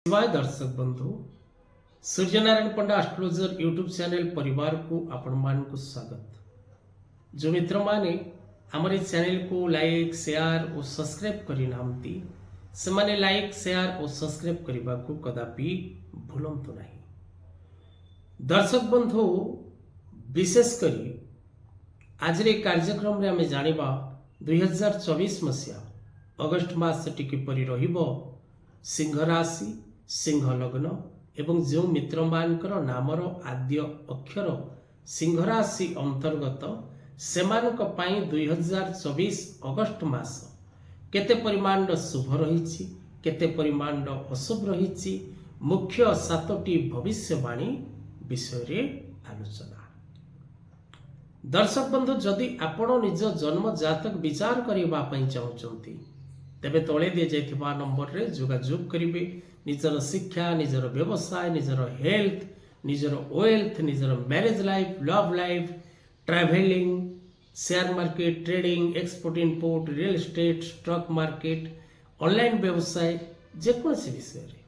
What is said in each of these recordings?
शिवाय दर्शक बंधु सूर्यनारायण पंडा एस्ट्रोलॉजर यूट्यूब चैनल परिवार को आपण मान को स्वागत। जो मित्र माने हमारे चैनल को लाइक शेयर और सब्सक्राइब करी नामती से माने लाइक शेयर और सब्सक्राइब करने को कदापि भूलंतु नहीं। दर्शक बंधु विशेष करी आज रे कार्यक्रम रे हमें जानिबा 2024 मसिया अगस्ट मास टिके परि रहिबो सिंह राशि सिंह लग्न एवं जो मित्र मानकर नामर आद्य अक्षर सिंह राशि अंतर्गत सेमानक पाई 2024 अगस्ट मास केते परिमाण शुभ रही केते परिमाण अशुभ रही मुख्य 7टी भविष्यवाणी विषय रे आलोचना। दर्शक बंधु जदि आपण निज जन्म जातक विचार करबा पई चाहउचंती तेबे तले दिए जाइथिबा नंबर रे जोगाजोग करिवे। निजर शिक्षा निजर व्यवसाय निजर हेल्थ निजर वेल्थ निजर marriage life love life travelling share market trading export import real estate stock market online व्यवसाय जेकोसी विषय रे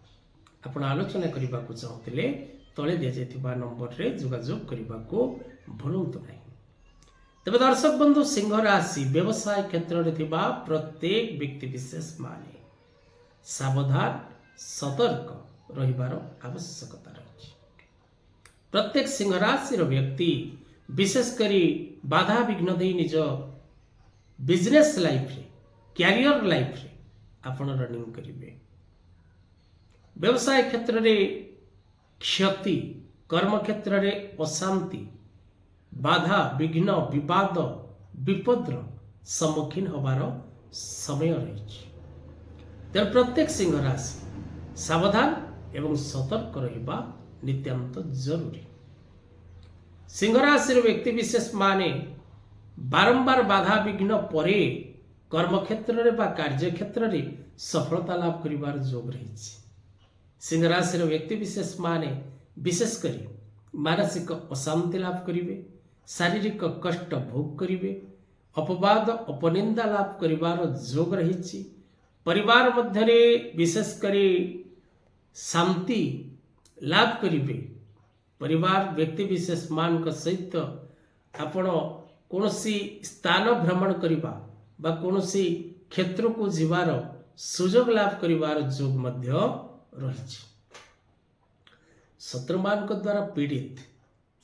आपण आलोचना करबा को चाहतिले तले दिए जाइथिबा नंबर रे जोगाजोग करबा को भूलंतु नहीं। तबे दर्शक बंधु सिंह राशि व्यवसाय क्षेत्र रे थिबा प्रत्येक व्यक्ति विशेष माने सावधान सतर्क रहिबार आवश्यकता रही। प्रत्येक सिंह राशि रो व्यक्ति विशेष करी बाधा विघ्न दे निज बिजनेस लाइफ रे कैरियर लाइफ रे आपण रनिंग करिवे। व्यवसाय क्षेत्र रे क्षति कर्म क्षेत्र रे अशांति बाधा विघ्न विवाद विपद्र सम्मुखीन होबार समय रही। तेणु प्रत्येक सिंह राशि सावधान एवं सतर्क रहिबा नित्यांत जरूरी। सिंह राशि व्यक्ति विशेष माने बारंबार बाधा विघ्न परे कर्म क्षेत्र रे बा कार्य क्षेत्र रे सफलता लाभ करिवार जोग रही। सिंह राशि व्यक्ति विशेष माने विशेष करी मानसिक अशांति लाभ करिवे शारीरिक कष्ट भोग करिवे अपवाद अपनिंदा लाभ करिवार जोग रही। परिवार मध्य विशेष करी शांति लाभ करिवे। परिवार व्यक्ति विशेष मान सहित आपण कोनोसी स्थान भ्रमण करिबा बा कोनोसी क्षेत्र को जीवार सुजोग लाभ करिवार जोग मध्य रही। शत्रु मान द्वारा पीड़ित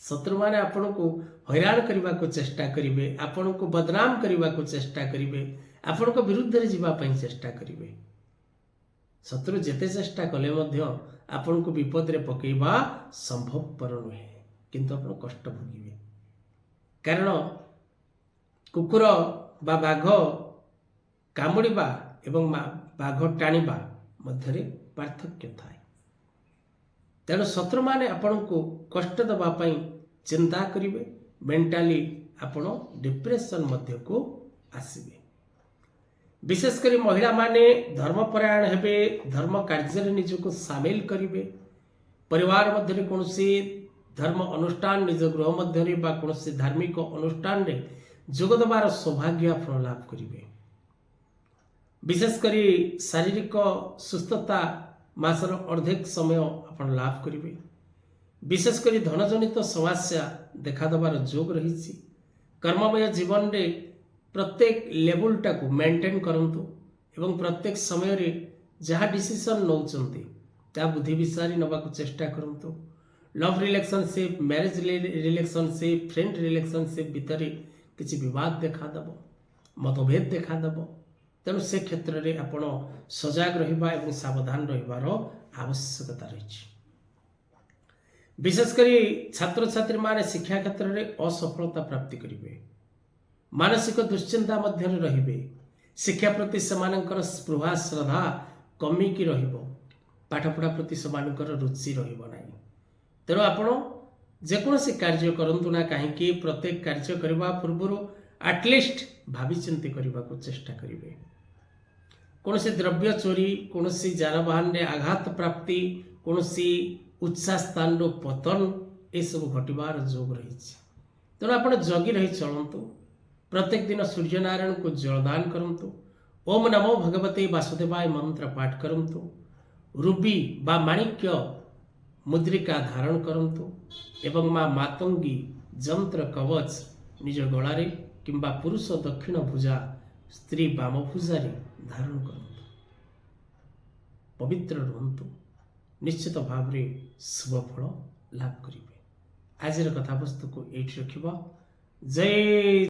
शत्रु माने आपण को हैरान करने को चेष्टा करिवे आपण को बदनाम करने को चेष्टा करिवे आपण को विरुद्ध रे जीवा पई चेष्टा करिवे। शत्रु जेते चेष्टा कले मध्य आपण को विपद रे पकेइबा संभवपर नुहे किंतु आपण कष्ट भोगिवे। कारण कुकुर बा बाघ कामुड़िबा एवं बाघ टाणिबा मध्य रे पार्थक्य थाए। तेणु शत्रु माने आपण को कष्ट दबा पई चिंता करिवे मेंटाली आपण डिप्रेशन मध्य को आसीबे। विशेष करी महिला माने धर्मपरायण हेबे धर्म कार्य निजको सामिल करिवे। परिवार मध्य कोनोसी धर्म अनुष्ठान निज गृह मध्य बा कोनोसी धार्मिक अनुष्ठान रे जोग दबार सौभाग्य आपण लाभ करिवे। विशेष करी शारीरिक सुस्थता मासर अर्धेक समय आपण लाभ करिवे। विशेष करी धनजनित समस्या देखा दबार जोग रही। कर्ममय जीवन रे प्रत्येक लेवल टाको मेंटेन करंतु एवं प्रत्येक समय रे जहाँ डिसीजन नौचंती ता बुद्धि विचारी नबा को चेष्टा करंतु। Love relationship marriage relationship friend relationship भितर किसी विवाद देखा दब मतभेद देखा दब। तेणु से क्षेत्र रे आपण सजग रहिबा एवं सावधान रहिबार आवश्यकता रही। विशेष करी छात्र छात्री माने शिक्षा क्षेत्र रे असफलता प्राप्ति करिवे मानसिक दुश्चिंता मध्य रहिबे। शिक्षा प्रति समानकर स्पृहा श्रद्धा कमी की रहिबो पाठपढ़ा प्रति समानकर रुचि रहिबो नाही। तेणु आपण जेकोसी कार्य करंतु ना कहीं प्रत्येक कार्य करबा पूर्व एटलिस्ट भावी चिंती करबा को चेष्टा करिवे। कोनोसी द्रव्य चोरी कोनोसी जानवाहन रे आघात प्राप्ति कोनोसी उच्चा स्थान रो पतन ए सब घटिबार जोग रही। तेणु आपण जगी रही चलंतु प्रत्येक दिन सूर्य नारायण को जलदान करंतु ओम नमो भगवते वासुदेवाय मंत्र पाठ करंतु रुबी बा माणिक्य मुद्रिका धारण करंतु एवं माँ मातंगी जंत्र कवच निज गलारे किंबा पुरुष दक्षिण भुजा स्त्री बाम भुजारे धारण करंतु। पवित्र रुहंतु, निश्चित भाव रे शुभ फल लाभ करिवे। आजिर कथावस्तु को एठी रखिबा। जय